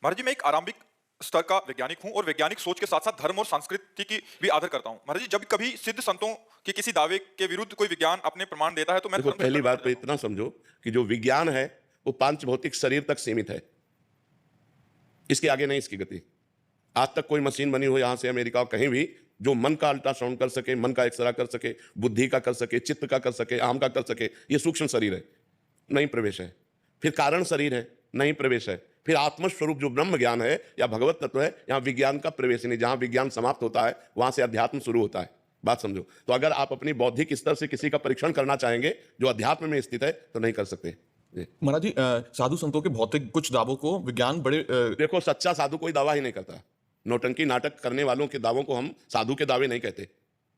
महाराज जी, मैं एक आरंभिक स्तर का वैज्ञानिक हूं और वैज्ञानिक सोच के साथ साथ धर्म और संस्कृति की भी आदर करता हूं। महाराज जी, जब कभी सिद्ध संतों के किसी दावे के विरुद्ध कोई विज्ञान अपने प्रमाण देता है तो मैं देखो, धर्म से पहली कटने बात लग तो जाता इतना समझो कि जो विज्ञान है वो पांच भौतिक शरीर तक सीमित है। इसके आगे नहीं इसकी गति। आज तक कोई मशीन बनी हो यहां से अमेरिका कहीं भी जो मन का अल्ट्रासाउंड कर सके, मन का एक्सरा कर सके, बुद्धि का कर सके, चित्त का कर सके, आम का कर सके। ये सूक्ष्म शरीर है, नहीं प्रवेश है। फिर कारण शरीर है, नहीं प्रवेश है। फिर आत्मस्वरूप जो ब्रह्म ज्ञान है या भगवत तत्व है, यहां विज्ञान का प्रवेश नहीं। जहां विज्ञान समाप्त होता है वहां से अध्यात्म शुरू होता है। बात समझो। तो अगर आप अपनी बौद्धिक स्तर से किसी का परीक्षण करना चाहेंगे जो अध्यात्म में स्थित है तो नहीं कर सकते। महाराज जी, साधु संतों के भौतिक कुछ दावों को विज्ञान बड़े देखो, सच्चा साधु कोई दावा ही नहीं करता। नौटंकी नाटक करने वालों के दावों को हम साधु के दावे नहीं कहते।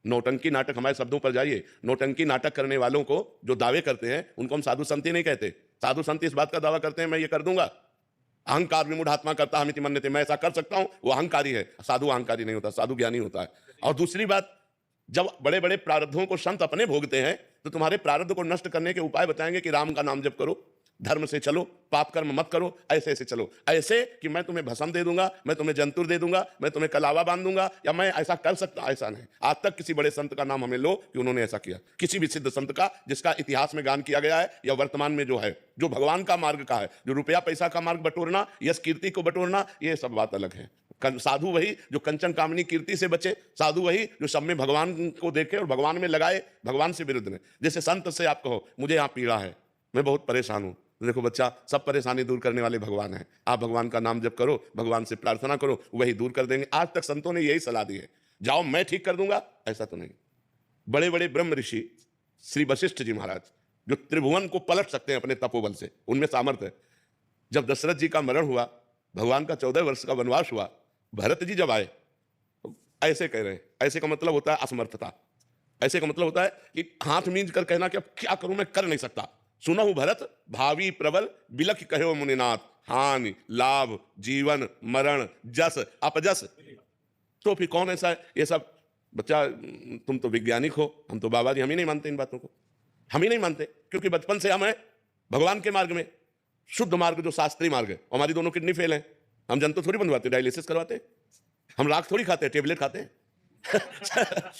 नौटंकी नाटक, हमारे शब्दों पर जाइए, नौटंकी नाटक करने वालों को जो दावे करते हैं उनको हम साधु संत ही नहीं कहते। साधु संत इस बात का दावा करते हैं मैं ये कर दूंगा। अहंकार विमूढ़ आत्मा करता हमिति मन्यते, मैं ऐसा कर सकता हूं, वो अहंकारी है। साधु अहंकारी नहीं होता, साधु ज्ञानी होता है। और दूसरी बात, जब बड़े बड़े प्रारब्धों को संत अपने भोगते हैं तो तुम्हारे प्रारब्ध को नष्ट करने के उपाय बताएंगे कि राम का नाम जप करो, धर्म से चलो, पाप कर्म मत करो, ऐसे ऐसे चलो। ऐसे कि मैं तुम्हें भस्म दे दूंगा, मैं तुम्हें जंतुर दे दूंगा, मैं तुम्हें कलावा बांध दूंगा, या मैं ऐसा कर सकता, ऐसा नहीं। आज तक किसी बड़े संत का नाम हमें लो कि उन्होंने ऐसा किया। किसी भी सिद्ध संत का जिसका इतिहास में गान किया गया है या वर्तमान में जो है, जो भगवान का मार्ग का है, जो रुपया पैसा का मार्ग बटोरना, यश कीर्ति को बटोरना, ये सब बात अलग है। साधु वही जो कंचन कामनी कीर्ति से बचे, साधु वही जो सब में भगवान को देखे और भगवान में लगाए, भगवान से विरुद्ध में। जैसे संत से आप कहो मुझे यहाँ पीड़ा है, मैं बहुत परेशान हूं, तो देखो बच्चा, सब परेशानी दूर करने वाले भगवान हैं। आप भगवान का नाम जप करो, भगवान से प्रार्थना करो, वही दूर कर देंगे। आज तक संतों ने यही सलाह दी है, जाओ मैं ठीक कर दूंगा, ऐसा तो नहीं। बड़े बड़े ब्रह्म ऋषि श्री वशिष्ठ जी महाराज जो त्रिभुवन को पलट सकते हैं अपने तपोबल से, उनमें सामर्थ्य है। जब दशरथ जी का मरण हुआ, भगवान का 14 वर्ष का वनवास हुआ, भरत जी जब आए तो ऐसे कह रहे हैं। ऐसे का मतलब होता है असमर्थता। ऐसे का मतलब होता है कि हाथ मींच कर कहना कि अब क्या करूं, मैं कर नहीं सकता। सुनहु भरत भावी प्रबल, बिलख कहो मुनिनाथ, हानि लाभ जीवन मरण जस अपजस। तो फिर कौन ऐसा है? ये सब बच्चा, तुम तो वैज्ञानिक हो, हम तो बाबा जी, हम ही नहीं मानते इन बातों को। हम ही नहीं मानते क्योंकि बचपन से हम हैं भगवान के मार्ग में, शुद्ध मार्ग जो शास्त्रीय मार्ग है। हमारी दोनों किडनी फेल है, हम जंतु थोड़ी बनवाते, डायलिसिस करवाते, हम लाख थोड़ी खाते, टेबलेट खाते हैं।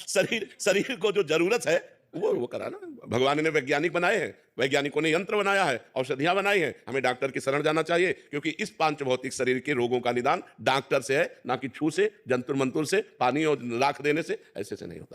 शरीर को जो जरूरत है वो कराना। भगवान ने वैज्ञानिक बनाए हैं, वैज्ञानिकों ने यंत्र बनाया है, औषधियां बनाई हैं। हमें डॉक्टर की शरण जाना चाहिए क्योंकि इस पांच भौतिक शरीर के रोगों का निदान डॉक्टर से है, ना कि छू से, जंतुर मंतुर से, पानी और राख देने से, ऐसे से नहीं होता।